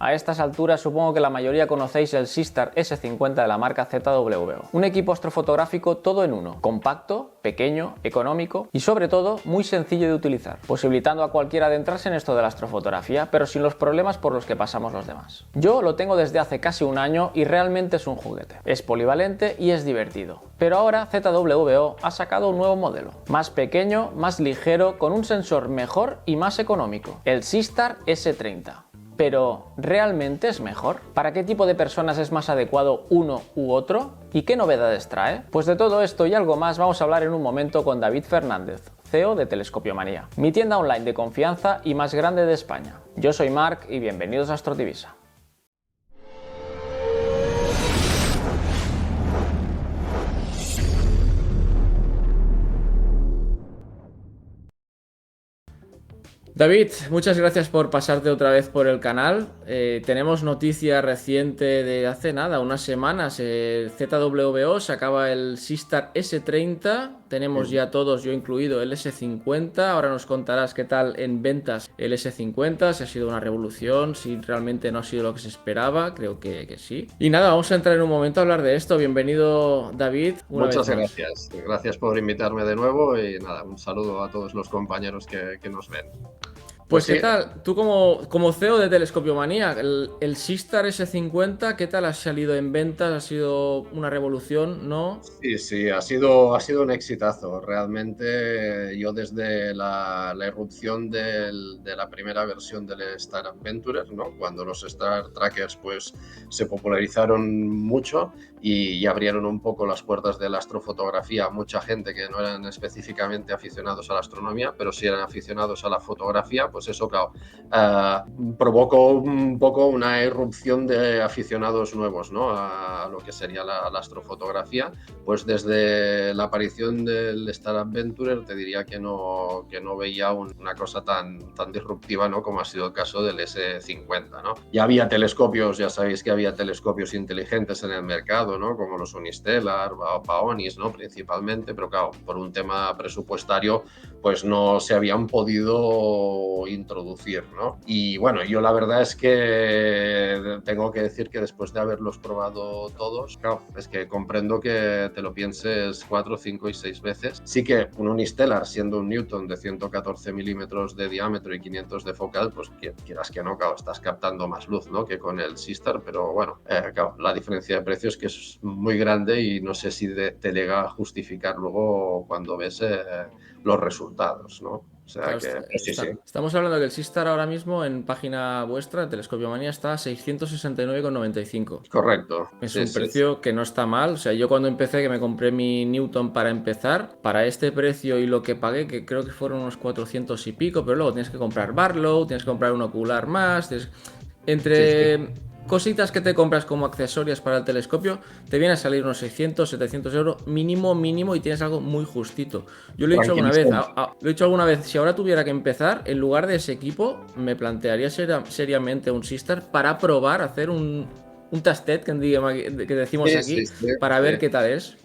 A estas alturas supongo que la mayoría conocéis el Seastar S50 de la marca ZWO. Un equipo astrofotográfico todo en uno, compacto, pequeño, económico y sobre todo muy sencillo de utilizar, posibilitando a cualquiera adentrarse en esto de la astrofotografía, pero sin los problemas por los que pasamos los demás. Yo lo tengo desde hace casi un año y realmente es un juguete. Es polivalente y es divertido. Pero ahora ZWO ha sacado un nuevo modelo, más pequeño, más ligero, con un sensor mejor y más económico, el Seastar S30. Pero, ¿realmente es mejor? ¿Para qué tipo de personas es más adecuado uno u otro? ¿Y qué novedades trae? Pues de todo esto y algo más vamos a hablar en un momento con David Fernández, CEO de Telescopiomanía, mi tienda online de confianza y más grande de España. Yo soy Marc y bienvenidos a Astrodivisa. David, muchas gracias por pasarte otra vez por el canal. Tenemos noticia reciente de hace nada, unas semanas. ZWO sacaba el Seastar S30. Tenemos ya todos, yo incluido, el S50. Ahora nos contarás qué tal en ventas el S50, si ha sido una revolución, si realmente no ha sido lo que se esperaba. Creo que sí. Y nada, vamos a entrar en un momento a hablar de esto. Bienvenido, David. Muchas gracias. Gracias por invitarme de nuevo y nada, un saludo a todos los compañeros que nos ven. Pues Pues qué sí, tal, tú como CEO de Telescopiomanía, el Seastar S50, ¿qué tal ha salido en ventas? ¿Ha sido una revolución? ¿No? sí, ha sido un exitazo. Realmente yo desde la irrupción de la primera versión del Star Adventurer, ¿no? Cuando los Star Trackers pues, se popularizaron mucho y abrieron un poco las puertas de la astrofotografía a mucha gente que no eran específicamente aficionados a la astronomía, pero sí eran aficionados a la fotografía, pues eso, claro, provocó un poco una irrupción de aficionados nuevos, ¿no? A lo que sería la astrofotografía. Pues desde la aparición del Star Adventurer te diría que no veía una cosa tan disruptiva, ¿no? Como ha sido el caso del S50, ¿no? Ya había telescopios, ya sabéis que había telescopios inteligentes en el mercado, ¿no? Como los Unistellar o Paonis, ¿no? Principalmente, pero claro, por un tema presupuestario pues no se habían podido introducir, ¿no? Y bueno, yo la verdad es que tengo que decir que después de haberlos probado todos, claro, es que comprendo que te lo pienses 4, 5 y 6 veces. Sí que un Unistellar, siendo un Newton de 114 milímetros de diámetro y 500 de focal, pues quieras que no, claro, estás captando más luz, ¿no? Que con el Seastar, pero bueno, claro, la diferencia de precios es que es muy grande y no sé si te llega a justificar luego cuando ves los resultados, ¿no? O sea Claro, que sí, sí. estamos hablando que el Seastar ahora mismo en página vuestra, Telescopiomanía, está a 669,95. Correcto, Es sí, un sí, sí. precio que no está mal. O sea, yo cuando empecé, que me compré mi Newton para empezar, para este precio y lo que pagué, que creo que fueron unos 400 y pico, pero luego tienes que comprar Barlow, tienes que comprar un ocular más, Sí, sí. entre cositas que te compras como accesorios para el telescopio, te viene a salir unos 600, 700 euros mínimo, mínimo, y tienes algo muy justito. Yo lo he dicho alguna vez, Tranquilísimo. lo he dicho alguna vez, si ahora tuviera que empezar, en lugar de ese equipo, me plantearía seriamente un Sistar para probar, hacer un testet que decimos Sí, sí, aquí, sí, para sí. ver qué tal es.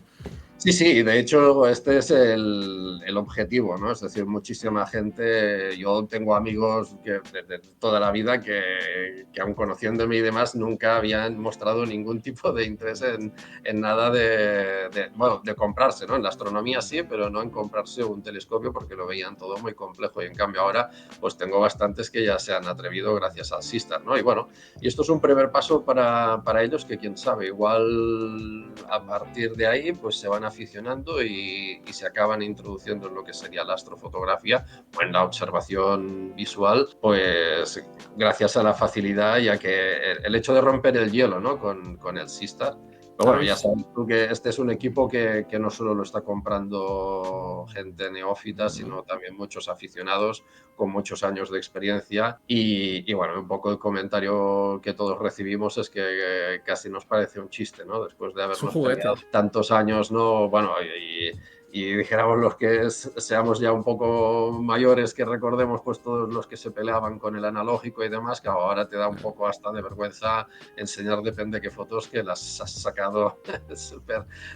Sí, sí, de hecho este es el objetivo, ¿no? Es decir, muchísima gente, yo tengo amigos que de toda la vida que aun conociéndome y demás nunca habían mostrado ningún tipo de interés en nada bueno, de comprarse, ¿no? En la astronomía sí, pero no en comprarse un telescopio porque lo veían todo muy complejo y en cambio ahora pues tengo bastantes que ya se han atrevido gracias al Sistar, ¿no? Y bueno, y esto es un primer paso para ellos que quién sabe, igual a partir de ahí pues se van aficionando y se acaban introduciendo en lo que sería la astrofotografía o en la observación visual, pues gracias a la facilidad y a que el hecho de romper el hielo, ¿no? Con el Sistar. Pero bueno, ya ¿Habéis, sabes tú que este es un equipo que no solo lo está comprando gente neófita, sino también muchos aficionados con muchos años de experiencia y bueno, un poco el comentario que todos recibimos es que casi nos parece un chiste, ¿no? Después de es un habernos peleado juguete? tantos años, ¿no? Bueno, y dijéramos los que seamos ya un poco mayores, que recordemos pues todos los que se peleaban con el analógico y demás, que ahora te da un poco hasta de vergüenza enseñar depende qué fotos, que las has sacado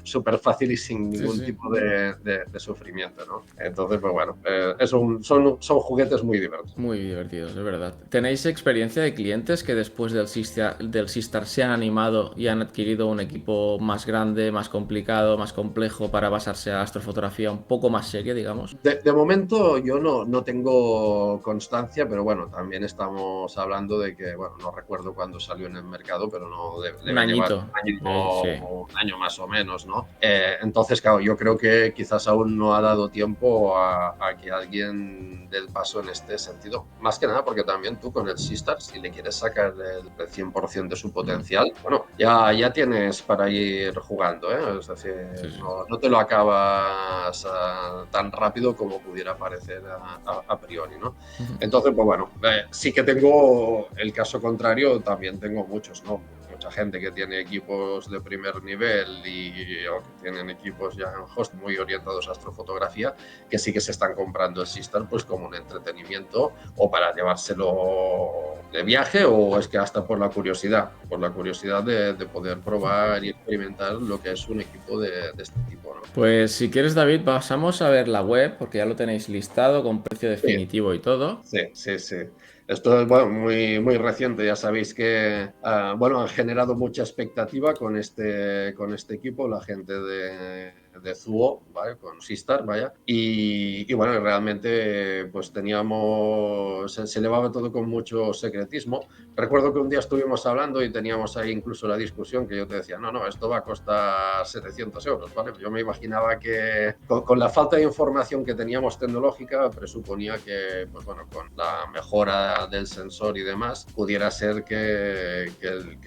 súper fácil y sin Sí, ningún sí. tipo de sufrimiento, ¿no? Entonces, pues bueno, son juguetes muy divertidos. Muy divertidos, es verdad. ¿Tenéis experiencia de clientes que después del Sistar se han animado y han adquirido un equipo más grande, más complicado, más complejo para basarse a astrofotografía un poco más seria, digamos? De momento yo no tengo constancia, pero bueno, también estamos hablando de que, bueno, no recuerdo cuándo salió en el mercado, pero no Un debe llevar añito. Sí. un año más o menos, ¿no? Entonces, claro, yo creo que quizás aún no ha dado tiempo a que alguien dé el paso en este sentido. Más que nada porque también tú con el Sistar, si le quieres sacar el 100% de su potencial, bueno, ya tienes para ir jugando, ¿eh? Es decir, Sí, sí. no te lo acabas tan rápido como pudiera parecer a priori, ¿no? Entonces, pues bueno, sí que tengo el caso contrario, también tengo muchos, ¿no? Mucha gente que tiene equipos de primer nivel o que tienen equipos ya en host muy orientados a astrofotografía, que sí que se están comprando el Sistar pues como un entretenimiento o para llevárselo de viaje, o es que hasta por la curiosidad de poder probar y experimentar lo que es un equipo de este tipo, ¿no? Pues si quieres, David, pasamos a ver la web, porque ya lo tenéis listado con precio Sí, definitivo y todo. sí. Esto es bueno, muy reciente. Ya sabéis que bueno, han generado mucha expectativa con este equipo, la gente de Zuo, ¿vale? Con Sistar, vaya. Y bueno, realmente pues se llevaba todo con mucho secretismo. Recuerdo que un día estuvimos hablando y teníamos ahí incluso la discusión que yo te decía, no, esto va a costar 700 euros, ¿vale? Yo me imaginaba que con la falta de información que teníamos tecnológica, presuponía que, pues bueno, con la mejora del sensor y demás, pudiera ser que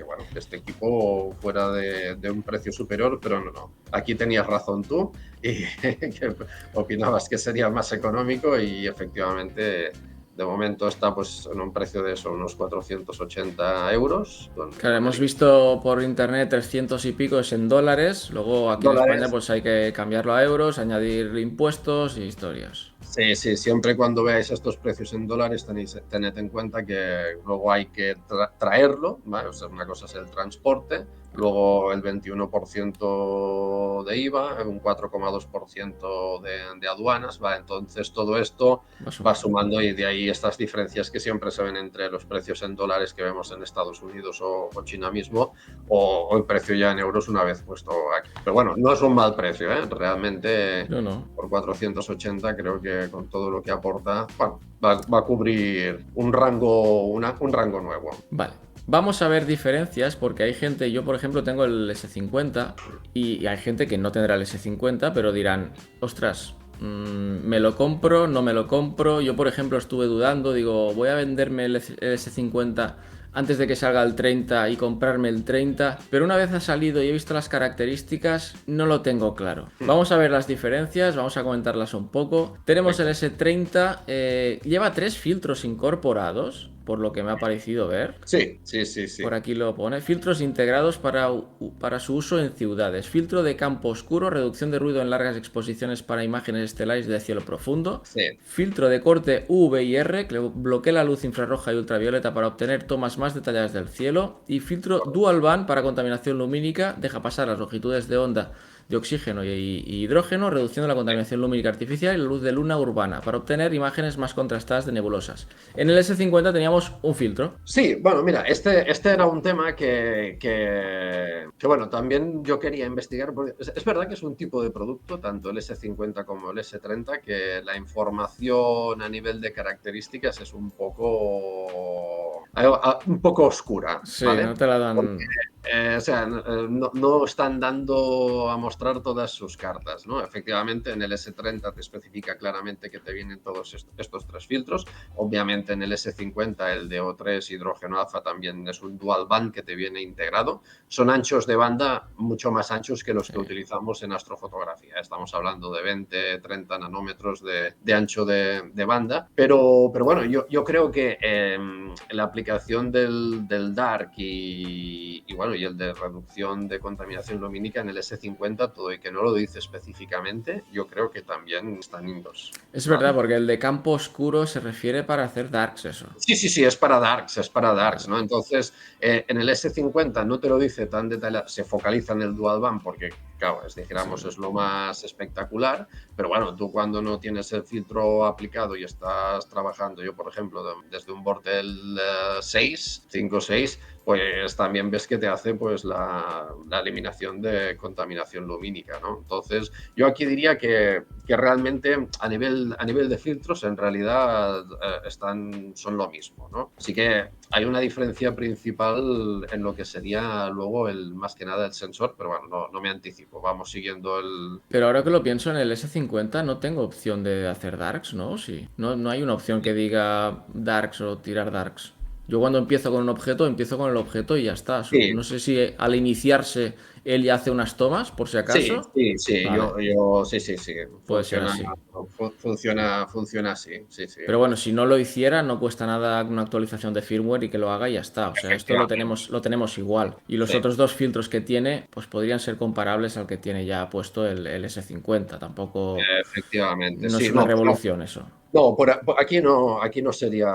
bueno, que este equipo fuera de un precio superior, pero no. Aquí tenías razón tú y que opinabas que sería más económico y efectivamente de momento está pues en un precio de eso, unos 480 euros. Claro, Con hemos el visto por internet 300 y pico es en dólares, luego aquí en España dólares. pues hay que cambiarlo a euros, añadir impuestos y historias. Sí, siempre cuando veáis estos precios en dólares tened en cuenta que luego hay que traerlo, ¿vale? O sea, una cosa es el transporte, luego el 21% de IVA, un 4,2% de aduanas, ¿vale? Entonces todo esto Va va sumando. sumando y de ahí estas diferencias que siempre se ven entre los precios en dólares que vemos en Estados Unidos o China mismo, o el precio ya en euros una vez puesto aquí. Pero bueno, no es un mal precio, ¿eh? Realmente No, no. por 480 creo que con todo lo que aporta, bueno, va a cubrir un rango nuevo. Vale. Vamos a ver diferencias porque hay gente, yo por ejemplo tengo el S50 y hay gente que no tendrá el S50, pero dirán, ostras, me lo compro, no me lo compro. Yo por ejemplo estuve dudando, digo, voy a venderme el S50 antes de que salga el 30 y comprarme el 30, pero una vez ha salido y he visto las características, no lo tengo claro. Vamos a ver las diferencias, vamos a comentarlas un poco. Tenemos el S30, lleva 3 filtros incorporados, por lo que me ha parecido ver. Sí. Por aquí lo pone. Filtros integrados para su uso en ciudades. Filtro de campo oscuro, reducción de ruido en largas exposiciones para imágenes estelares de cielo profundo. Sí. Filtro de corte UV y R, que bloquea la luz infrarroja y ultravioleta para obtener tomas más detalladas del cielo. Y filtro Dual Band para contaminación lumínica, deja pasar las longitudes de onda de oxígeno y hidrógeno, reduciendo la contaminación lumínica artificial y la luz de luna urbana, para obtener imágenes más contrastadas de nebulosas. En el S50 teníamos un filtro. Sí, bueno, mira, este era un tema bueno, también yo quería investigar, porque es verdad que es un tipo de producto, tanto el S50 como el S30, que la información a nivel de características es un poco oscura, Sí, ¿vale? no te la Porque, dan. o sea, no están dando a mostrar todas sus cartas, ¿no? Efectivamente, en el S30 te especifica claramente que te vienen todos estos 3 filtros. Obviamente en el S50 el DO3 hidrógeno alfa también es un dual band que te viene integrado. Son anchos de banda mucho más anchos que los Sí. que utilizamos en astrofotografía. Estamos hablando de 20, 30 nanómetros de ancho de banda. Pero bueno, yo creo que aplicación del Dark y bueno, y el de reducción de contaminación lumínica en el S50, todo y que no lo dice específicamente, yo creo que también están indoors. Es verdad, porque el de campo oscuro se refiere para hacer darks, eso. Sí, es para darks, Vale. ¿no? Entonces, en el S50 no te lo dice tan detallado, se focaliza en el dual band porque, claro, dijéramos, es lo más espectacular, pero bueno, tú cuando no tienes el filtro aplicado y estás trabajando, yo por ejemplo, desde un Bordel 6, 5 6, pues también ves que te hace pues la eliminación de contaminación lumínica, ¿no? Entonces, yo aquí diría que realmente a nivel de filtros en realidad son lo mismo, ¿no? Así que hay una diferencia principal en lo que sería luego más que nada el sensor, pero bueno, no me anticipo, vamos siguiendo el... Pero ahora que lo pienso, en el S50 no tengo opción de hacer darks, ¿no? Sí. No hay una opción que diga darks o tirar darks. Yo cuando empiezo con un objeto, empiezo con el objeto y ya está. Sí, No sé si al iniciarse él ya hace unas tomas, por si acaso. Vale, sí, puede ser así. funciona así, sí, Pero bueno, si no lo hiciera, no cuesta nada una actualización de firmware y que lo haga y ya está. O sea, esto efectivamente, lo tenemos igual. Y los sí, otros dos filtros que tiene, pues podrían ser comparables al que tiene ya puesto el S50. Tampoco efectivamente, no es sí, una no, pero revolución eso. no, aquí no sería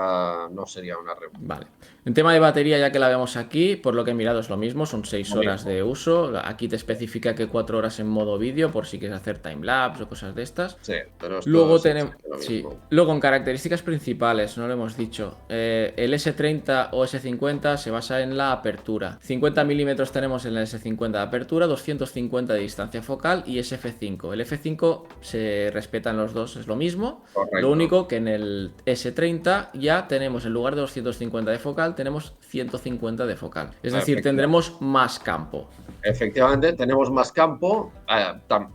una revolución. Vale. En tema de batería, ya que la vemos aquí, por lo que he mirado es lo mismo, son 6 Lo horas mismo, de uso. Aquí te especifica que 4 horas en modo vídeo, por si quieres hacer timelapse o cosas de estas. sí, pero esto Luego es tenemos. exactamente lo Sí. mismo. Luego en características principales, no lo hemos dicho. El S30 o S50 se basa en la apertura. 50 milímetros tenemos en el S50 de apertura, 250 de distancia focal y es F5. El F5 se respetan los dos, es lo mismo. Lo Correcto, único que en el S30 ya tenemos, en lugar de 250 de focal, tenemos 150 de focal. Es decir, efectivamente. tendremos más campo. Efectivamente, tenemos más campo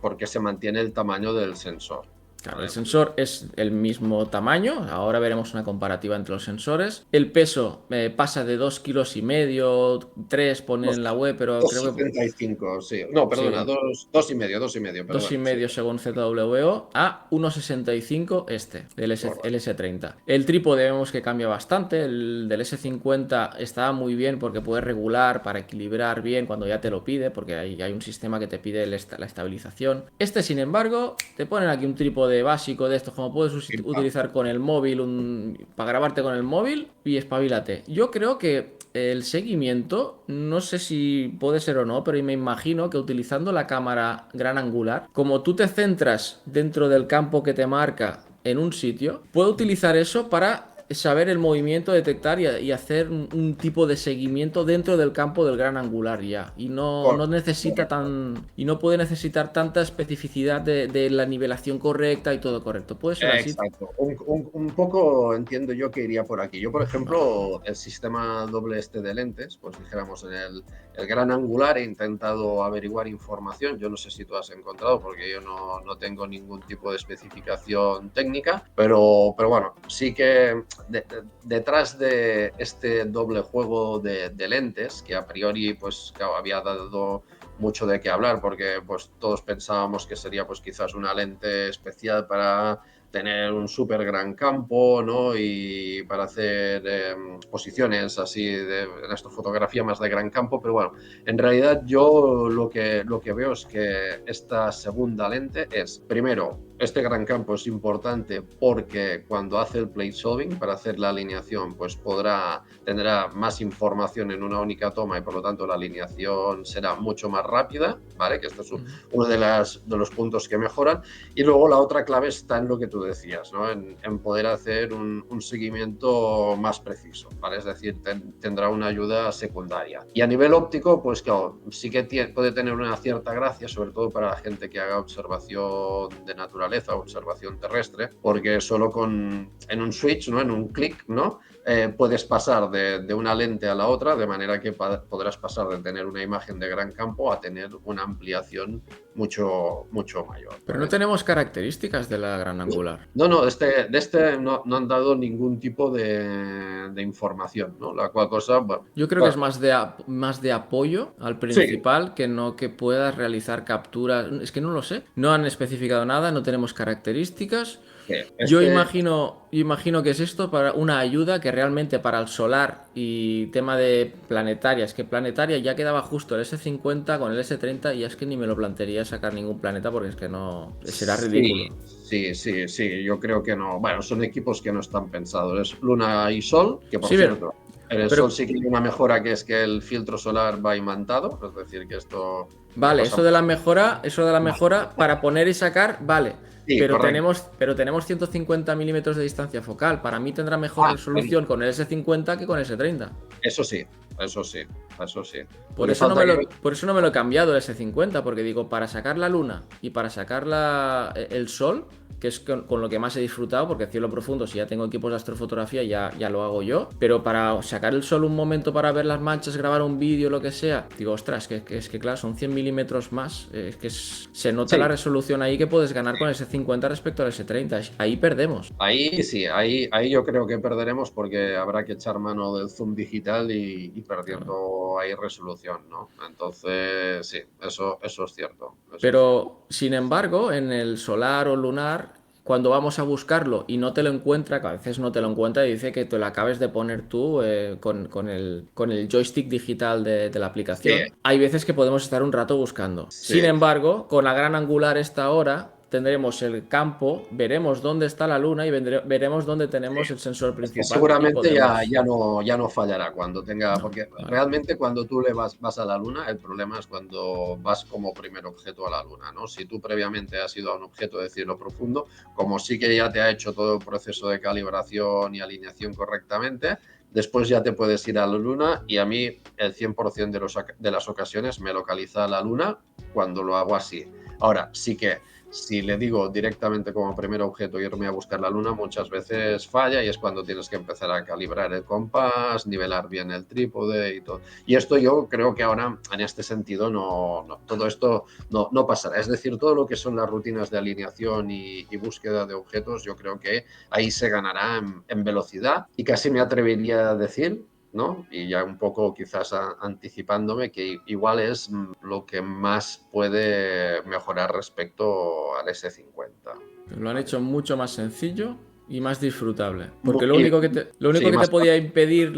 porque se mantiene el tamaño del sensor. Claro, el ¿Vale? sensor es el mismo tamaño, ahora veremos una comparativa entre los sensores. El peso pasa de 2,5 kg, 3 ponen Dos- en la web, pero creo que 2,75, sí. No, perdona, sí, dos y medio, dos y perdona, sí. medio según ZWO a 1,65 el Correcto. S30. El trípode vemos que cambia bastante. El del S50 está muy bien porque puedes regular para equilibrar bien cuando ya te lo pide, porque hay un sistema que te pide la estabilización. Este, sin embargo, te ponen aquí un trípode básico de estos, como puedes Pim, pam. utilizar con el móvil, para grabarte con el móvil y espabilate. Yo creo que el seguimiento, no sé si puede ser o no, pero me imagino que utilizando la cámara gran angular, como tú te centras dentro del campo que te marca en un sitio, puedo utilizar eso para saber el movimiento, detectar y hacer un tipo de seguimiento dentro del campo del gran angular ya. Y no necesita Correcto. y no puede necesitar tanta especificidad de la nivelación correcta y todo correcto. ¿Puede ser así? Exacto. Un poco entiendo yo que iría por aquí. Yo, por Vale. ejemplo, el sistema doble de lentes, pues dijéramos en el gran angular he intentado averiguar información. Yo no sé si tú has encontrado, porque yo no tengo ningún tipo de especificación técnica, pero bueno, sí que detrás de este doble juego de lentes, que a priori pues claro, había dado mucho de qué hablar porque pues todos pensábamos que sería pues quizás una lente especial para tener un súper gran campo, ¿no? Y para hacer posiciones así en astrofotografía más de gran campo, pero bueno, en realidad yo lo que veo es que esta segunda lente es, primero, este gran campo es importante porque cuando hace el plate solving, para hacer la alineación, pues tendrá más información en una única toma y por lo tanto la alineación será mucho más rápida, ¿vale? Que este es uno de los puntos que mejoran. Y luego la otra clave está en lo que tú decías, ¿no? En poder hacer un seguimiento más preciso, ¿vale? Es decir, tendrá una ayuda secundaria. Y a nivel óptico, pues claro, sí que puede tener una cierta gracia, sobre todo para la gente que haga observación de naturaleza, observación terrestre, porque solo en un switch, ¿no? En un clic, ¿no? Puedes pasar de una lente a la otra, de manera que podrás pasar de tener una imagen de gran campo a tener una ampliación mucho mayor, Pero no ¿vale? tenemos características de la gran angular. No, de este no han dado ningún tipo de información, ¿no? La cual cosa, bueno, Yo creo que es bueno, más de apoyo al sí, principal que no que puedas realizar capturas. Es que no lo sé. No han especificado nada, no tenemos características. Es que Imagino que es esto para una ayuda que realmente para el solar y tema de planetaria, es que planetaria ya quedaba justo el S50 con el S30 y es que ni me lo plantearía sacar ningún planeta porque es que no, será ridículo. sí, sí, yo creo que no. Bueno, son equipos que no están pensados. Es Luna y Sol, que por Sí, cierto, en el Sol pero sí que hay una mejora que es que el filtro solar va imantado, es decir, que esto una vale, cosa eso de la más. mejora para poner y sacar, vale. Sí, correcto. Pero tenemos 150 milímetros de distancia focal. Para mí tendrá mejor Ah, resolución con el S50 que con el S30. eso sí, eso sí, eso sí. Lo Por que eso no me falta que... lo, por eso no me lo he cambiado el S50, porque digo, para sacar la luna y para sacar el sol, que es con lo que más he disfrutado, porque cielo profundo, si ya tengo equipos de astrofotografía, ya lo hago yo, pero para sacar el sol un momento para ver las manchas, grabar un vídeo, lo que sea, digo, ostras, es que claro, son 100 milímetros más, es que se nota la Sí, resolución ahí que puedes ganar con el S50 respecto al S30, ahí perdemos. ahí sí, ahí yo creo que perderemos porque habrá que echar mano del zoom digital y Claro. perdiendo ahí resolución, ¿no? Entonces, sí, eso es cierto, eso es cierto. Pero, sin embargo, en el solar o lunar, cuando vamos a buscarlo y no te lo encuentra, que a veces no te lo encuentra y dice que te lo acabes de poner tú con el joystick digital de la Sí, aplicación, hay veces que podemos estar un rato buscando. Sin sí. embargo, con la gran angular esta hora, tendremos el campo, veremos dónde está la luna y veremos dónde tenemos el sensor Es que principal y seguramente podemos... ya no fallará cuando tenga, No, porque vale. realmente cuando tú vas a la Luna, el problema es cuando vas como primer objeto a la Luna, ¿no? Si tú previamente has ido a un objeto de cielo profundo, como sí que ya te ha hecho todo el proceso de calibración y alineación correctamente, después ya te puedes ir a la Luna y a mí el 100% de las ocasiones me localiza la Luna cuando lo hago así. Ahora, sí que si le digo directamente como primer objeto irme a buscar la luna, muchas veces falla y es cuando tienes que empezar a calibrar el compás, nivelar bien el trípode y todo. Y esto yo creo que ahora en este sentido todo esto no pasará. Es decir, todo lo que son las rutinas de alineación y búsqueda de objetos, yo creo que ahí se ganará en velocidad y casi me atrevería a decir, ¿no? Y ya un poco quizás anticipándome que igual es lo que más puede mejorar respecto al S50. Lo han ¿Vale? hecho mucho más sencillo y más disfrutable. Porque Y, lo único sí, que te más podía impedir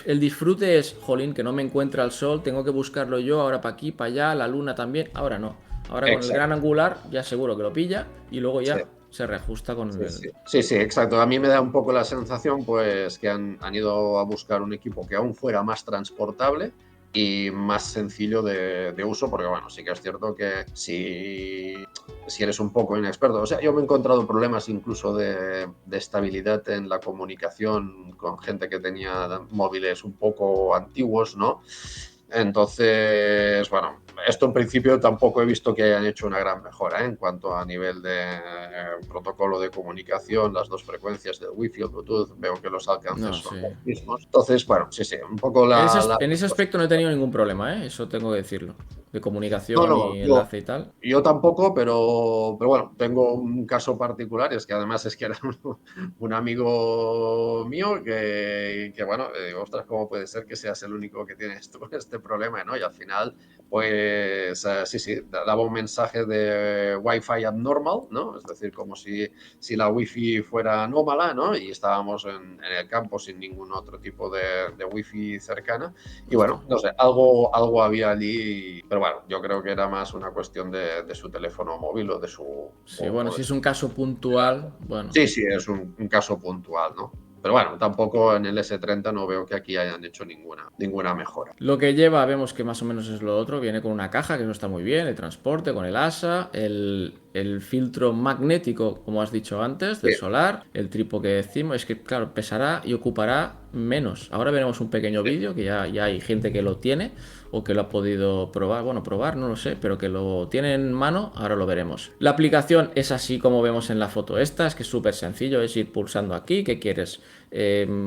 el disfrute es, jolín, que no me encuentra el sol, tengo que buscarlo yo, ahora para aquí, para allá, la luna también. Ahora no. Ahora con el exacto. gran angular ya seguro que lo pilla y luego Sí, ya se reajusta con sí, el... sí. Sí, sí, exacto. A mí me da un poco la sensación pues que han ido a buscar un equipo que aún fuera más transportable y más sencillo de uso, porque bueno, sí que es cierto que si eres un poco inexperto, o sea, yo me he encontrado problemas incluso de estabilidad en la comunicación con gente que tenía móviles un poco antiguos, ¿no? Entonces, bueno, esto en principio tampoco he visto que hayan hecho una gran mejora, ¿eh? En cuanto a nivel de protocolo de comunicación, las dos frecuencias del Wi-Fi y el Bluetooth, veo que los alcances No, son sí. los mismos. Entonces, bueno, sí, un poco En ese aspecto no he tenido ningún problema, ¿eh? Eso tengo que decirlo. De No, comunicación no, y enlace y tal. yo tampoco, pero bueno, tengo un caso particular, es que además es que era un amigo mío que bueno, digo, ostras, ¿cómo puede ser que seas el único que tiene este problema, ¿no? Y al final, pues sí, daba un mensaje de Wi-Fi abnormal, ¿no? Es decir, como si la Wi-Fi fuera anómala, ¿no? Y estábamos en el campo sin ningún otro tipo de Wi-Fi cercana. Y Ostras. bueno, no sé, algo había allí, pero bueno, yo creo que era más una cuestión de su teléfono móvil o de su... Sí, bueno, o si de es su- un caso puntual, bueno. Sí, sí, es un caso puntual, ¿no? Pero bueno, tampoco en el S30 no veo que aquí hayan hecho ninguna mejora. Lo que lleva, vemos que más o menos es lo otro. Viene con una caja, que eso está muy bien, el transporte, con el ASA, el filtro magnético, como has dicho antes, del Sí, solar, el tripo que decimos. Es que, claro, pesará y ocupará menos. Ahora veremos un pequeño sí, vídeo, que ya hay gente que lo tiene o que lo ha podido probar. Bueno, probar, no lo sé, pero que lo tiene en mano, ahora lo veremos. La aplicación es así como vemos en la foto esta, es que es súper sencillo, es ir pulsando aquí, ¿qué quieres?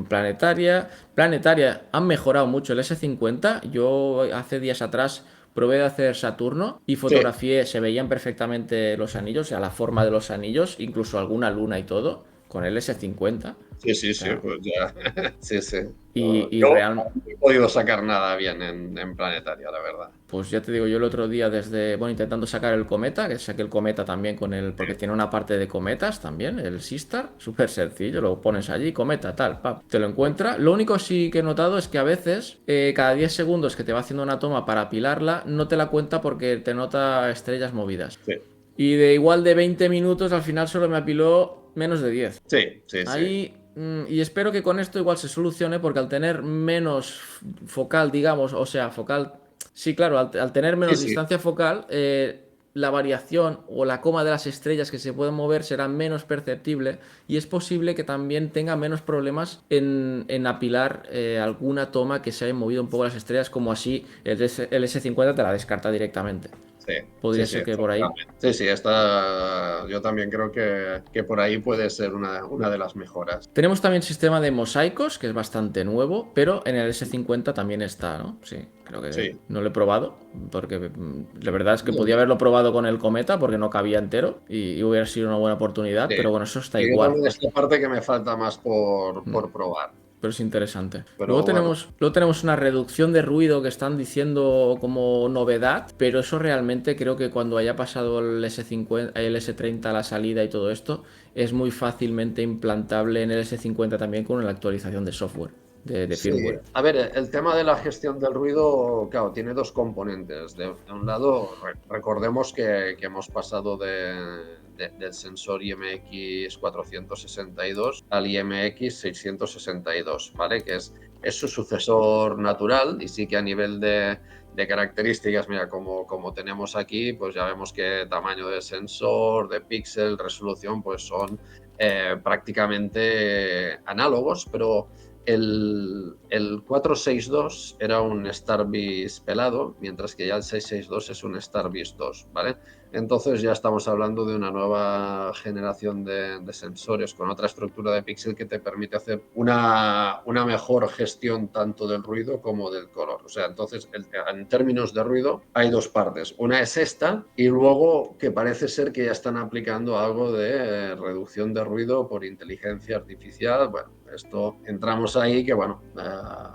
Planetaria, han mejorado mucho el S50. Yo hace días atrás probé de hacer Saturno y sí, fotografié, se veían perfectamente los anillos, o sea, la forma de los anillos, incluso alguna luna y todo, con el S50. Sí, Claro. pues ya. Sí, sí. Y Yo real, no he podido sacar nada bien en Planetaria, la verdad. pues ya te digo, yo el otro día desde, bueno, intentando sacar el cometa, que saqué el cometa también con el, porque tiene una parte de cometas también, el Sistar, súper sencillo, lo pones allí, cometa, tal, pap, te lo encuentra. Lo único sí que he notado es que a veces, cada 10 segundos que te va haciendo una toma para apilarla, no te la cuenta porque te nota estrellas movidas. Sí, Y de igual de 20 minutos, al final solo me apiló menos de 10. sí, sí, sí. Ahí, y espero que con esto igual se solucione, porque al tener menos focal, digamos, o sea, focal, sí, claro, al tener Sí, menos sí. distancia focal, la variación o la coma de las estrellas que se pueden mover será menos perceptible y es posible que también tenga menos problemas en apilar alguna toma que se haya movido un poco las estrellas, como así el S50 te la descarta directamente. Sí, Podría sí, sí, ser que por ahí. efectivamente. Sí, sí, yo también creo que por ahí puede ser una de las mejoras. Tenemos también sistema de mosaicos, que es bastante nuevo, pero en el S50 también está, ¿no? Sí, creo que Sí. no lo he probado, porque la verdad es que Yo, podía haberlo probado con el Cometa, porque no cabía entero, y hubiera sido una buena oportunidad, sí. pero bueno, eso está Yo igual. también esta parte que me falta más por probar. Pero es interesante. Pero bueno, Luego tenemos una reducción de ruido que están diciendo como novedad, pero eso realmente creo que cuando haya pasado el S50, el S30 a la salida y todo esto, es muy fácilmente implantable en el S50 también con la actualización de software, de sí, firmware. a ver, el tema de la gestión del ruido, claro, tiene dos componentes. De un lado, recordemos que hemos pasado del sensor IMX 462 al IMX 662, ¿vale? Que es su sucesor natural y sí que a nivel de características, mira, como tenemos aquí, pues ya vemos que tamaño de sensor, de píxel, resolución, pues son prácticamente análogos, pero el 462 era un Starbase pelado, mientras que ya el 662 es un Starbase 2, ¿vale? Entonces ya estamos hablando de una nueva generación de sensores con otra estructura de píxel que te permite hacer una mejor gestión tanto del ruido como del color. O sea, entonces en términos de ruido hay dos partes. Una es esta y luego que parece ser que ya están aplicando algo de reducción de ruido por inteligencia artificial. Bueno, esto entramos ahí que, bueno,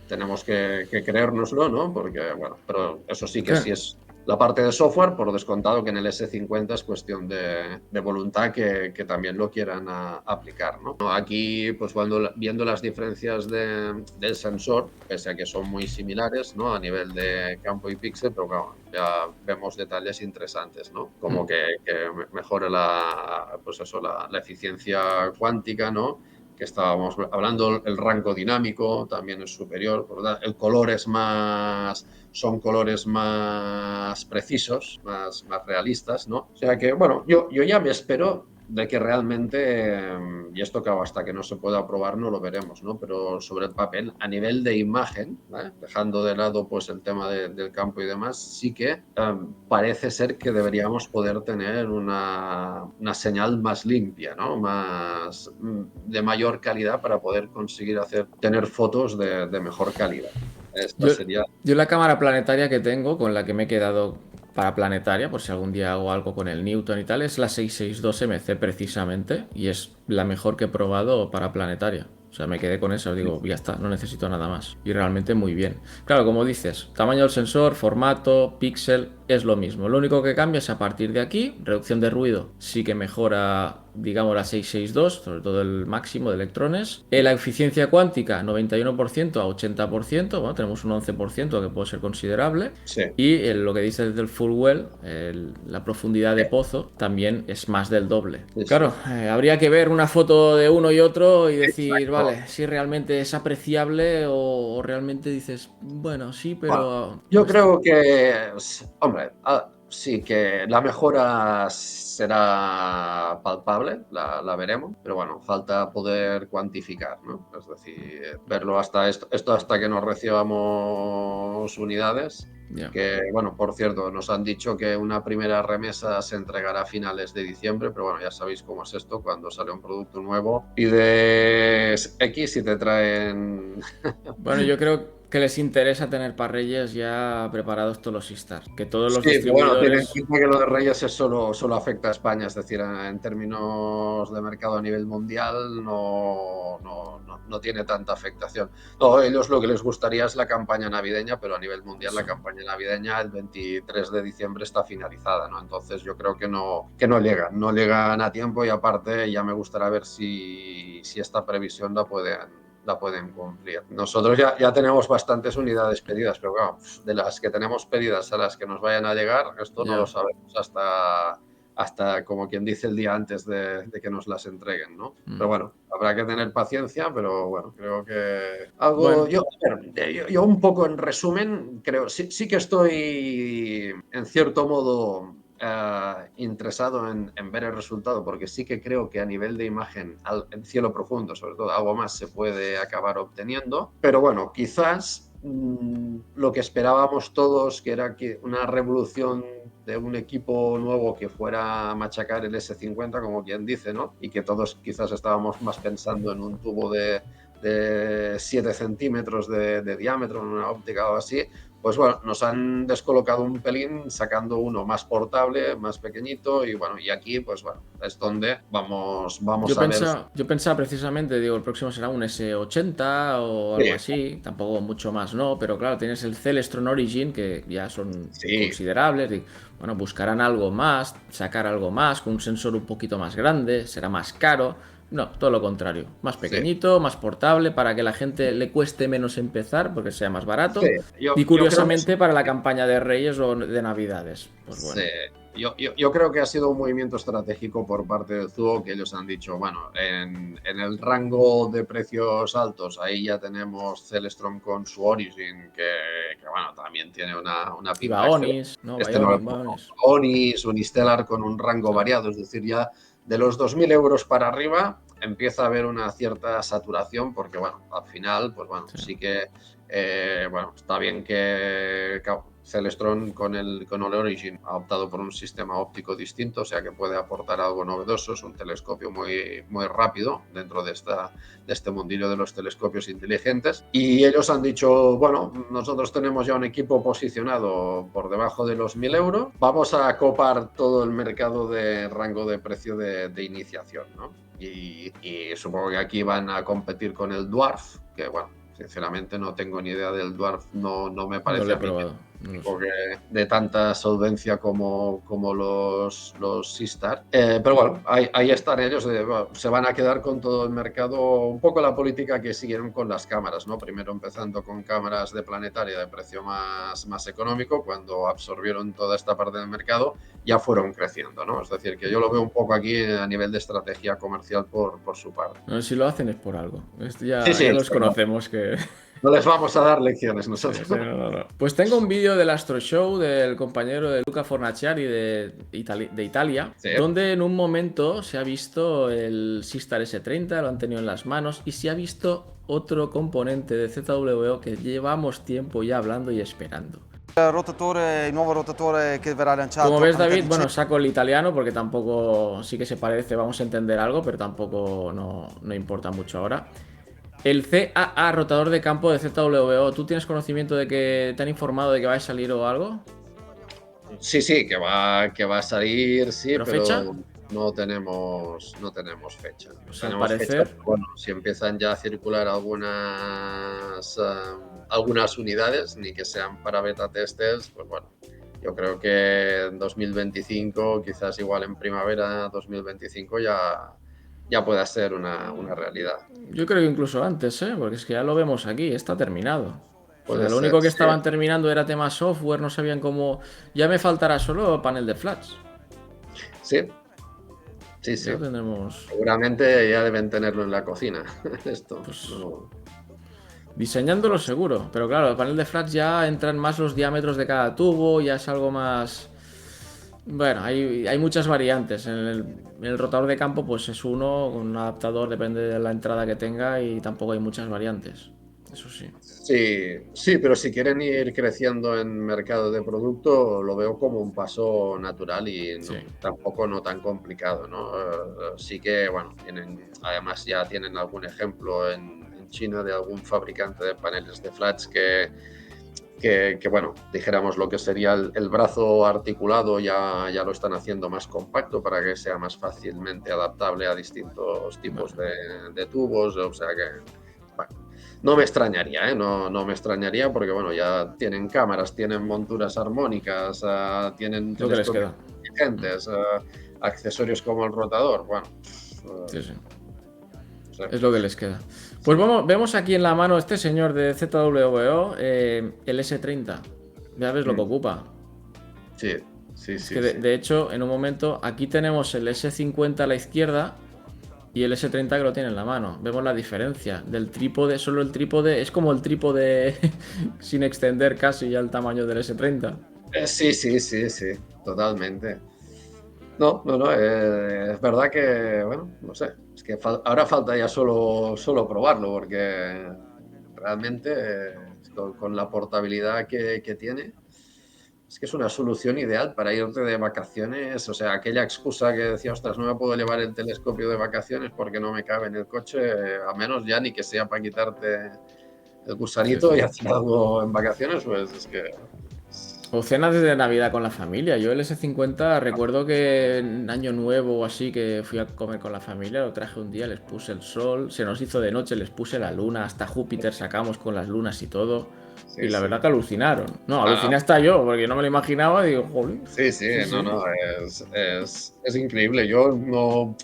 tenemos que creérnoslo, ¿no? Porque, bueno, pero eso sí que sí Claro. es la parte de software, por descontado que en el S50 es cuestión de voluntad que también lo quieran aplicar, ¿no? Aquí, pues cuando viendo las diferencias del sensor, pese a que son muy similares, ¿no? A nivel de campo y píxel, pero claro, ya vemos detalles interesantes, ¿no? Como que mejore pues eso, la eficiencia cuántica, ¿no? Que estábamos hablando, el rango dinámico también es superior, ¿verdad? El color son colores más precisos, más realistas, ¿no? O sea que, bueno, yo ya me espero de que realmente, y esto claro, hasta que no se pueda probar no lo veremos, ¿no? Pero sobre el papel, a nivel de imagen, ¿vale? Dejando de lado pues el tema del campo y demás, sí que parece ser que deberíamos poder tener una señal más limpia, ¿no? De mayor calidad para poder conseguir tener fotos de mejor calidad. Esta Yo, sería... yo la cámara planetaria que tengo, con la que me he quedado para planetaria, por si algún día hago algo con el Newton y tal, es la 662MC precisamente, y es la mejor que he probado para planetaria. O sea, me quedé con esa, os digo, ya está, no necesito nada más. Y realmente muy bien. Claro, como dices, tamaño del sensor, formato, píxel, es lo mismo. Lo único que cambia es a partir de aquí, reducción de ruido, sí que mejora, digamos, la 662, sobre todo el máximo de electrones. La eficiencia cuántica, 91% a 80%, bueno, tenemos un 11% que puede ser considerable. Sí. Y lo que dices del full well, la profundidad de pozo, también es más del doble. Sí, sí. Claro, habría que ver una foto de uno y otro y decir, Exacto. vale, si realmente es apreciable o realmente dices, bueno, sí, Bueno, pero yo esto. creo que, hombre, sí que la mejora será palpable, la veremos, pero bueno, falta poder cuantificar, ¿no? Es decir, verlo hasta esto hasta que nos recibamos unidades. Ya. Que, bueno, por cierto, nos han dicho que una primera remesa se entregará a finales de diciembre, pero bueno, ya sabéis cómo es esto, cuando sale un producto nuevo, pides X y te traen... Bueno, yo creo que les interesa tener para Reyes ya preparados todos los Sistar. Que todos los Sí, pero bueno, ten en distribuidores... cuenta que lo de Reyes es solo afecta a España, es decir, en términos de mercado a nivel mundial no tiene tanta afectación. No, ellos lo que les gustaría es la campaña navideña, pero a nivel mundial la campaña navideña el 23 de diciembre está finalizada, ¿no? Entonces yo creo que no llegan a tiempo, y aparte ya me gustaría ver si esta previsión la pueden cumplir. Nosotros ya tenemos bastantes unidades pedidas, pero claro, de las que tenemos pedidas a las que nos vayan a llegar, esto no lo sabemos hasta, como quien dice, el día antes de que nos las entreguen, ¿no? Pero bueno, habrá que tener paciencia, pero bueno, creo que algo... Bueno. Yo un poco en resumen, creo, sí que estoy en cierto modo interesado en ver el resultado, porque sí que creo que a nivel de imagen, en cielo profundo, sobre todo, algo más se puede acabar obteniendo. Pero bueno, quizás lo que esperábamos todos, que era que una revolución de un equipo nuevo que fuera a machacar el S50, como quien dice, ¿no? Y que todos quizás estábamos más pensando en un tubo de 7 centímetros de diámetro, en una óptica o así. Pues bueno, nos han descolocado un pelín sacando uno más portable, más pequeñito, y bueno, y aquí pues bueno, es donde vamos a ver. Yo pensaba precisamente, digo, el próximo será un S80 o algo así, tampoco mucho más, ¿no? Pero claro, tienes el Celestron Origin, que ya son considerables, y bueno, buscarán algo más, sacar algo más, con un sensor un poquito más grande, será más caro. No, todo lo contrario, más pequeñito, más portable, para que la gente le cueste menos empezar, porque sea más barato. Y curiosamente para la campaña de Reyes o de Navidades. Pues bueno. Yo creo que ha sido un movimiento estratégico por parte de Zuo, que ellos han dicho, bueno, en el rango de precios altos, ahí ya tenemos Celestron con su Origin, que bueno, también tiene una pinta Onis, ¿no? Onis, Unistellar con un rango variado, es decir, ya de los 2.000 euros para arriba empieza a haber una cierta saturación, porque bueno, al final, pues bueno, sí que bueno, está bien que Celestron con el Origin ha optado por un sistema óptico distinto, o sea que puede aportar algo novedoso. Es un telescopio muy, muy rápido dentro de este mundillo de los telescopios inteligentes. Y ellos han dicho, bueno, nosotros tenemos ya un equipo posicionado por debajo de los 1.000 euros, vamos a copar todo el mercado de rango de precio de iniciación, ¿no? Y supongo que aquí van a competir con el Dwarf, que bueno, sinceramente no tengo ni idea del Dwarf, no me parece. No lo he probado. Porque de tanta solvencia como los Sistar. Pero bueno, ahí están ellos. Se van a quedar con todo el mercado, un poco la política que siguieron con las cámaras, ¿no? Primero empezando con cámaras de planetaria de precio más económico, cuando absorbieron toda esta parte del mercado, ya fueron creciendo, ¿no? Es decir, que yo lo veo un poco aquí a nivel de estrategia comercial por su parte. No, si lo hacen es por algo. Ya los conocemos que... No les vamos a dar lecciones nosotros. No. Pues tengo un vídeo del Astro Show del compañero de Luca Fornaciari de Italia, donde en un momento se ha visto el Sistar S30, lo han tenido en las manos, y se ha visto otro componente de ZWO que llevamos tiempo ya hablando y esperando. Il nuovo rotatore che verrà lanciato. Como ves, David, bueno, saco el italiano porque tampoco, sí que se parece, vamos a entender algo, pero tampoco no importa mucho ahora. El CAA, rotador de campo de ZWO, ¿tú tienes conocimiento de que te han informado de que va a salir o algo? Sí, que va a salir, sí, pero ¿fecha? No tenemos fecha. Pues al parecer... fecha, bueno, si empiezan ya a circular algunas unidades, ni que sean para beta testers, pues bueno, yo creo que en 2025, quizás igual en primavera 2025 ya pueda ser una realidad. Yo creo que incluso antes, porque es que ya lo vemos aquí, está terminado. O sea, lo único que estaban terminando era tema software, no sabían cómo... Ya me faltará solo panel de flash. Sí. Ya tenemos... Seguramente ya deben tenerlo en la cocina. Esto. Pues... Diseñándolo seguro, pero claro, el panel de flash ya entran más los diámetros de cada tubo, ya es algo más... Bueno, hay muchas variantes. En el rotador de campo pues es uno, con un adaptador, depende de la entrada que tenga, y tampoco hay muchas variantes. Eso sí. Sí, pero si quieren ir creciendo en mercado de producto, lo veo como un paso natural y tampoco no tan complicado, ¿no? Sí que, bueno, además ya tienen algún ejemplo en China de algún fabricante de paneles de flash que bueno, dijéramos lo que sería el brazo articulado ya lo están haciendo más compacto para que sea más fácilmente adaptable a distintos tipos de tubos, o sea que, bueno, no me extrañaría, ¿eh? No me extrañaría porque, bueno, ya tienen cámaras, tienen monturas armónicas, tienen Lo que les queda. inteligentes, accesorios como el rotador, bueno. Sí. Sí. Es lo que les queda. Pues vemos aquí en la mano este señor de ZWO, el S30. Ya ves lo que ocupa. Sí. De hecho, en un momento, aquí tenemos el S50 a la izquierda y el S30 que lo tiene en la mano. Vemos la diferencia del trípode, solo el trípode, es como el trípode sin extender casi ya el tamaño del S30. Sí, totalmente. No, es verdad que, bueno, no sé, es que ahora falta ya solo probarlo, porque realmente con la portabilidad que tiene, es que es una solución ideal para irte de vacaciones. O sea, aquella excusa que decía, ostras, no me puedo llevar el telescopio de vacaciones porque no me cabe en el coche, a menos ya ni que sea para quitarte el gusanito y hacer algo en vacaciones, pues es que... O cenas de Navidad con la familia. Yo el S50 recuerdo que en Año Nuevo o así que fui a comer con la familia, lo traje un día, les puse el sol, se nos hizo de noche, les puse la luna, hasta Júpiter sacamos con las lunas y todo. Sí, y la verdad que alucinaron. No, aluciné hasta yo, porque no me lo imaginaba y digo, joder. Sí, es increíble. Yo no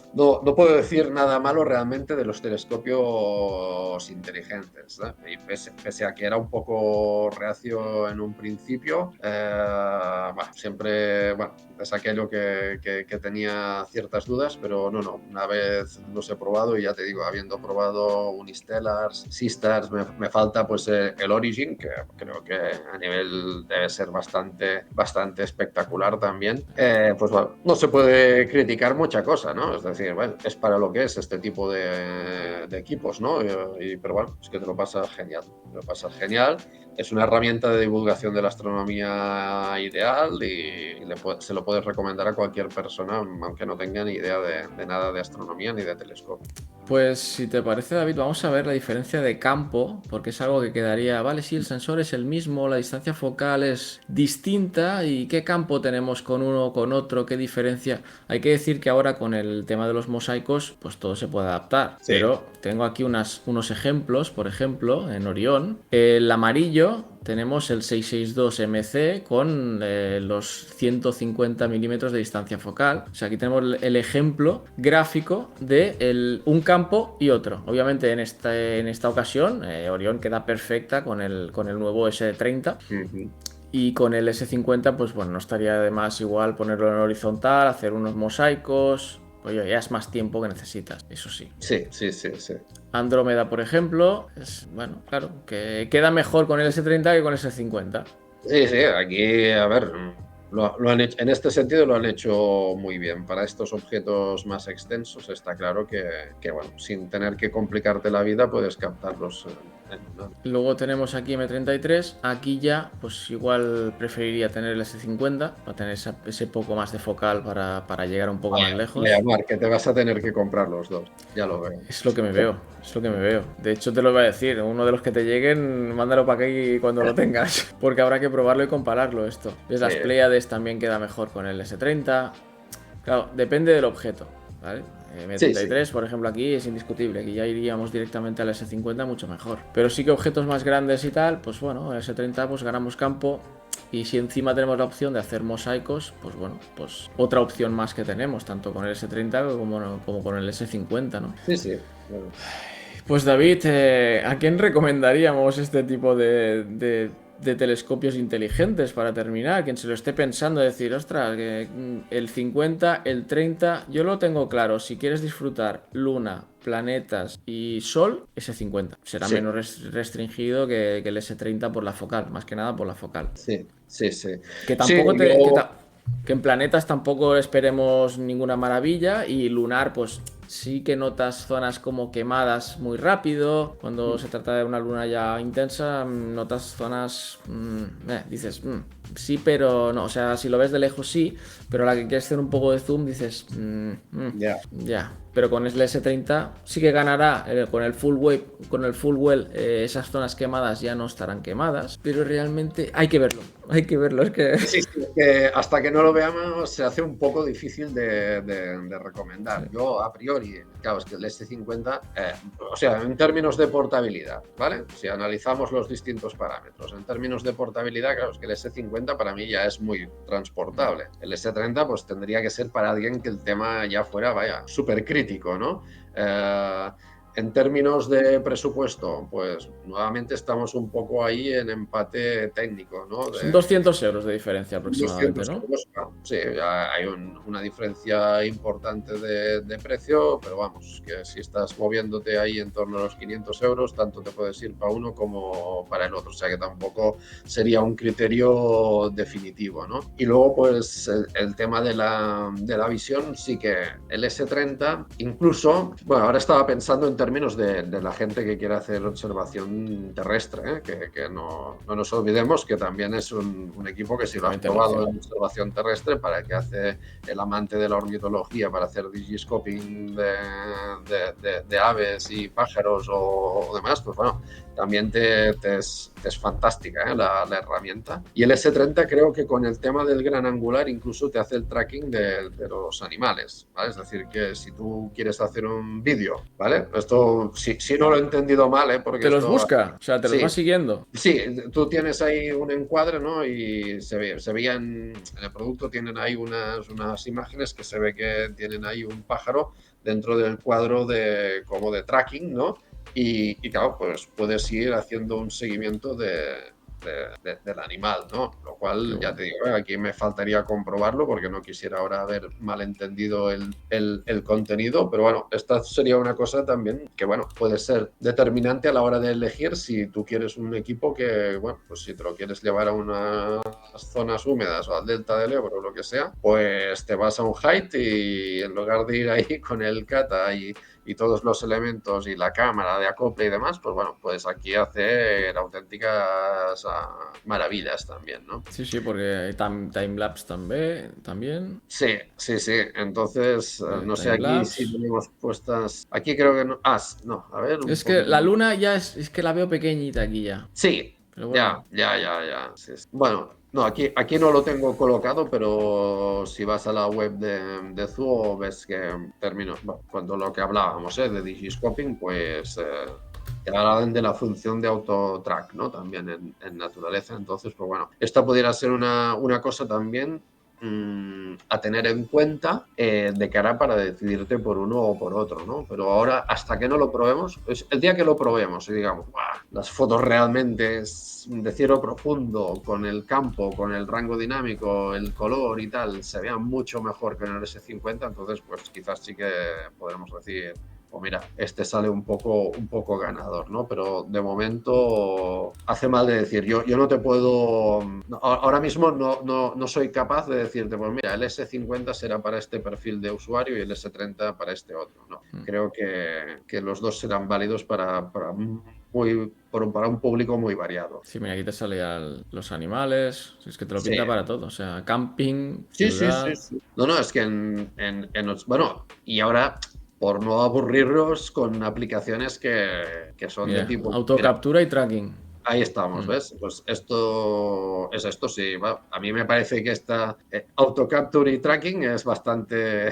puedo decir nada malo realmente de los telescopios inteligentes, ¿eh? Y pese a que era un poco reacio en un principio, siempre, es aquello que tenía ciertas dudas, pero una vez los he probado y ya te digo, habiendo probado Unistellars, Sistars, me falta pues el Origin, que creo que a nivel debe ser bastante espectacular también. Pues bueno, no se puede criticar mucha cosa, ¿no? Es decir, bueno, es para lo que es este tipo de equipos, ¿no? Pero bueno, es que te lo pasas genial. Es una herramienta de divulgación de la astronomía ideal y se lo puedes recomendar a cualquier persona, aunque no tenga ni idea de nada de astronomía ni de telescopio. Pues si te parece, David, vamos a ver la diferencia de campo, porque es algo que quedaría, vale, sí, el sensor es el mismo, la distancia focal es distinta, y qué campo tenemos con uno o con otro, qué diferencia. Hay que decir que ahora con el tema de los mosaicos, pues todo se puede adaptar, Sí. pero tengo aquí unos ejemplos, por ejemplo, en Orión, el amarillo. Tenemos el 662 MC con los 150 milímetros de distancia focal. O sea, aquí tenemos el ejemplo gráfico de un campo y otro. Obviamente en esta ocasión Orión queda perfecta con el nuevo S30. Y con el S50 pues bueno, no estaría de más igual ponerlo en horizontal, hacer unos mosaicos. Oye, ya es más tiempo que necesitas, eso sí. Sí. Andrómeda, por ejemplo, bueno, claro, que queda mejor con el S30 que con el S50. Sí, aquí, a ver, lo han hecho, en este sentido lo han hecho muy bien. Para estos objetos más extensos está claro que bueno, sin tener que complicarte la vida puedes captarlos. Luego tenemos aquí M33, aquí ya pues igual preferiría tener el S50 para tener ese poco más de focal para llegar un poco más lejos. Mar, que te vas a tener que comprar los dos, ya lo veo. Es lo que me veo. De hecho te lo voy a decir, uno de los que te lleguen, mándalo para aquí cuando lo tengas, porque habrá que probarlo y compararlo esto. ¿Ves? Las Pléiades también queda mejor con el S30. Claro, depende del objeto, ¿vale? M33, por ejemplo, aquí es indiscutible, aquí ya iríamos directamente al S50 mucho mejor. Pero sí que objetos más grandes y tal, pues bueno, el S30 pues ganamos campo. Y si encima tenemos la opción de hacer mosaicos, pues bueno, pues otra opción más que tenemos, tanto con el S30 como con el S50, ¿no? Sí. Bueno. Pues David, ¿a quién recomendaríamos este tipo de telescopios inteligentes para terminar? Quien se lo esté pensando, decir, ostras, que el 50, el 30, yo lo tengo claro. Si quieres disfrutar luna, planetas y sol, S50. Será menos restringido que el S30 por la focal, más que nada por la focal. Sí. Que tampoco que en planetas tampoco esperemos ninguna maravilla, y lunar, pues sí que notas zonas como quemadas muy rápido. Cuando se trata de una luna ya intensa, notas zonas, dices, sí, pero no. O sea, si lo ves de lejos sí, pero a la que quieres hacer un poco de zoom dices, ya. Pero con el S30 sí que ganará con el full well, esas zonas quemadas ya no estarán quemadas, pero realmente hay que verlo. Es que... Sí, que hasta que no lo veamos se hace un poco difícil de recomendar. Sí. Yo, a priori, claro, es que el S50, o sea, en términos de portabilidad, ¿vale? Si analizamos los distintos parámetros, en términos de portabilidad, claro, es que el S50 para mí ya es muy transportable. El S30 pues tendría que ser para alguien que el tema ya fuera, vaya, súper crítico, ¿no? En términos de presupuesto, pues nuevamente estamos un poco ahí en empate técnico, ¿no? Son 200 euros de diferencia aproximadamente, 200 ¿no? Euros, sí, hay una diferencia importante de precio, pero vamos, que si estás moviéndote ahí en torno a los 500 euros, tanto te puedes ir para uno como para el otro, o sea que tampoco sería un criterio definitivo, ¿no? Y luego, pues, el tema de la visión, sí que el S30, incluso, bueno, ahora estaba pensando en términos de la gente que quiere hacer observación terrestre, que no nos olvidemos que también es un equipo que si lo has probado en observación terrestre, para el que hace el amante de la ornitología, para hacer digiscoping de aves y pájaros o demás, pues bueno, también te es fantástica la herramienta. Y el S30 creo que con el tema del gran angular incluso te hace el tracking de los animales, ¿vale? Es decir, que si tú quieres hacer un vídeo, ¿vale? Esto, si no lo he entendido mal, ¿eh? Porque te los busca, o sea, te los va siguiendo. Sí, tú tienes ahí un encuadre, ¿no? Y se veía en el producto, tienen ahí unas imágenes que se ve que tienen ahí un pájaro dentro del cuadro como de tracking, ¿no? Y claro, pues puedes ir haciendo un seguimiento del animal, ¿no? Lo cual, ya te digo, aquí me faltaría comprobarlo porque no quisiera ahora haber malentendido el contenido, pero bueno, esta sería una cosa también que, bueno, puede ser determinante a la hora de elegir si tú quieres un equipo que, bueno, pues si te lo quieres llevar a unas zonas húmedas o al delta del Ebro o lo que sea, pues te vas a un height y en lugar de ir ahí con el kata y todos los elementos y la cámara de acople y demás, pues bueno, pues aquí hacer auténticas maravillas también, ¿no? Sí, porque timelapse también. Sí. Entonces, no sé aquí si tenemos puestas... Aquí creo que no... no, a ver... Es que la luna ya es que la veo pequeñita aquí ya. Sí, pero bueno. Ya. Sí. Bueno, no, aquí no lo tengo colocado, pero si vas a la web de Zuo ves que términos, bueno, cuando lo que hablábamos de digiscoping, pues te hablan de la función de autotrack, ¿no? También en naturaleza. Entonces, pues bueno, esta pudiera ser una cosa también a tener en cuenta de cara para decidirte por uno o por otro, ¿no? Pero ahora, hasta que no lo probemos, el día que lo probemos y digamos, ¡buah! Las fotos realmente de cielo profundo, con el campo, con el rango dinámico, el color y tal, se vean mucho mejor que en el S50, entonces pues quizás sí que podremos decir, pues mira, este sale un poco ganador, ¿no? Pero de momento hace mal de decir. Yo no te puedo... Ahora mismo no soy capaz de decirte, pues mira, el S50 será para este perfil de usuario y el S30 para este otro. No, creo que los dos serán válidos para un público muy variado. Sí, mira, aquí te salían los animales, es que te lo pinta para todo, o sea, camping, ciudad... Sí. No, es que bueno, y ahora... por no aburrirnos con aplicaciones que son de tipo... autocaptura y tracking. Ahí estamos, ¿ves? Pues esto sí. A mí me parece que esta autocapture y tracking es bastante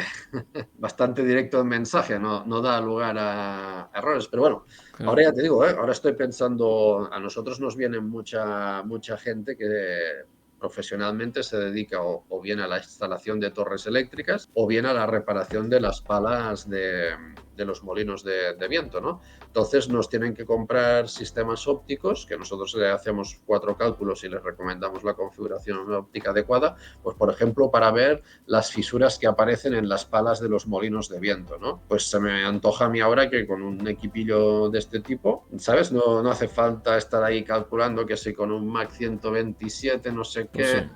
directo en mensaje, no da lugar a errores. Pero bueno, ahora ya te digo, ahora estoy pensando, a nosotros nos viene mucha gente que profesionalmente se dedica o bien a la instalación de torres eléctricas o bien a la reparación de las palas de los molinos de viento, ¿no? Entonces nos tienen que comprar sistemas ópticos, que nosotros le hacemos 4 cálculos y les recomendamos la configuración óptica adecuada, pues por ejemplo para ver las fisuras que aparecen en las palas de los molinos de viento, ¿no? Pues se me antoja a mí ahora que con un equipillo de este tipo, ¿sabes? No hace falta estar ahí calculando que si con un Mac 127 no sé qué...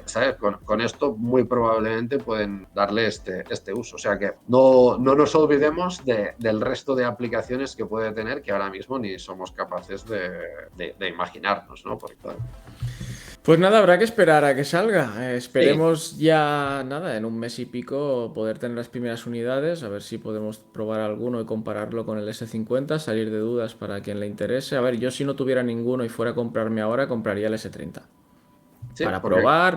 ¿sabes? Con esto muy probablemente pueden darle este uso. O sea que no nos olvidemos del resto de aplicaciones que puede tener, que ahora mismo ni somos capaces de imaginarnos, ¿no? Porque, claro, Pues nada, habrá que esperar a que salga. sí, Esperemos ya, nada, en un mes y pico poder tener las primeras unidades, a ver si podemos probar alguno y compararlo con el S50, salir de dudas para quien le interese. A ver, yo si no tuviera ninguno y fuera a comprarme ahora, compraría el S30. sí, Para porque probar,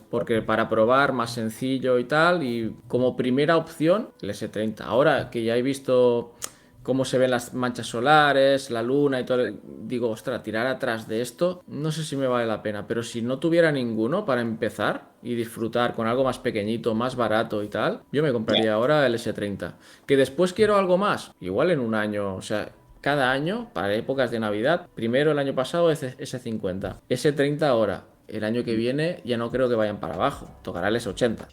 porque para probar más sencillo y tal, y como primera opción, el S30. Ahora que ya he visto cómo se ven las manchas solares, la luna y todo, digo, ostras, tirar atrás de esto, no sé si me vale la pena, pero si no tuviera ninguno para empezar y disfrutar con algo más pequeñito, más barato y tal, yo me compraría ahora el S30. Que después quiero algo más, igual en un año, o sea, cada año, para épocas de Navidad, primero el año pasado S50, S30 ahora. El año que viene ya no creo que vayan para abajo, tocará el S80.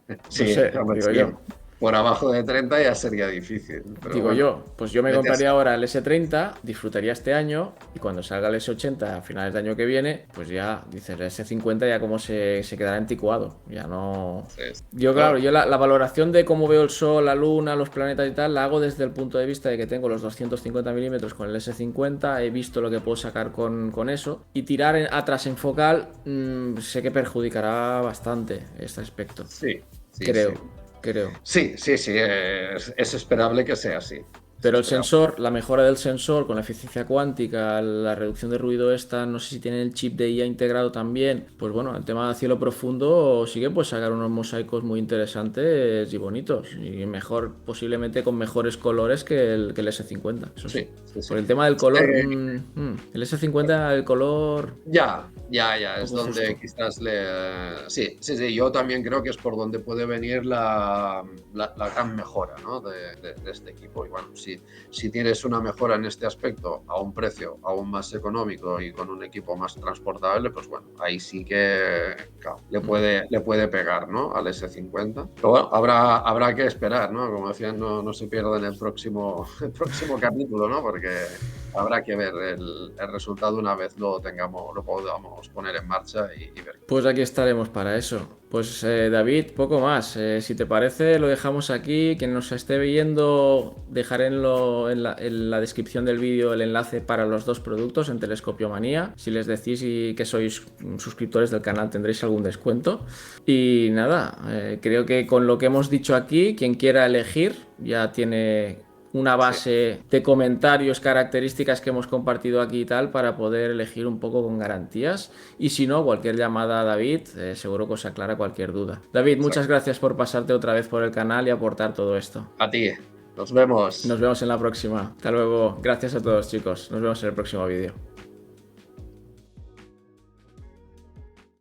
No sí, sé, hombre, digo sí, yo. por abajo de 30 ya sería difícil, pero Digo bueno, yo, pues yo me vete a compraría saber. ahora el S30, disfrutaría este año y cuando salga el S80 a finales de año que viene, pues ya, dices, el S50 ya como se quedará anticuado, ya no... Sí, sí. Yo, claro, yo la valoración de cómo veo el Sol, la Luna, los planetas y tal, la hago desde el punto de vista de que tengo los 250 milímetros con el S50, he visto lo que puedo sacar con eso, y tirar atrás en focal, sé que perjudicará bastante este aspecto. Sí, sí, sí. Creo, creo. Sí, sí, sí, es esperable que sea así. Es Pero el esperable. sensor, la mejora del sensor con la eficiencia cuántica, la reducción de ruido esta, no sé si tienen el chip de IA integrado también, pues bueno, el tema de cielo profundo sí que puede sacar unos mosaicos muy interesantes y bonitos, y mejor, posiblemente con mejores colores que el S50, eso sí. Sí, sí, sí. Por el tema del color, Eh, el S50, el color ya, es poco donde justo. quizás Sí, sí, sí, yo también creo que es por donde puede venir la gran mejora, ¿no? de este equipo. Y bueno, si tienes una mejora en este aspecto a un precio aún más económico y con un equipo más transportable, pues bueno, ahí sí que claro, le puede pegar, ¿no? Al S50. Pero bueno, habrá que esperar, ¿no? Como decían, no se pierda en el próximo capítulo, ¿no? Porque habrá que ver el resultado una vez lo podamos poner en marcha y ver. Pues aquí estaremos para eso. Pues David, poco más. Si te parece, lo dejamos aquí. Quien nos esté viendo, dejaré en la descripción del vídeo el enlace para los dos productos en Telescopio Manía. Si les decís que sois suscriptores del canal, tendréis algún descuento. Y nada, creo que con lo que hemos dicho aquí, quien quiera elegir ya tiene una Sí, base de comentarios, características que hemos compartido aquí y tal para poder elegir un poco con garantías. Y si no, cualquier llamada a David, seguro que os aclara cualquier duda. David, muchas exacto. gracias por pasarte otra vez por el canal y aportar todo esto. A ti. Nos vemos. Nos vemos en la próxima. Hasta luego. Gracias a todos, chicos. Nos vemos en el próximo vídeo.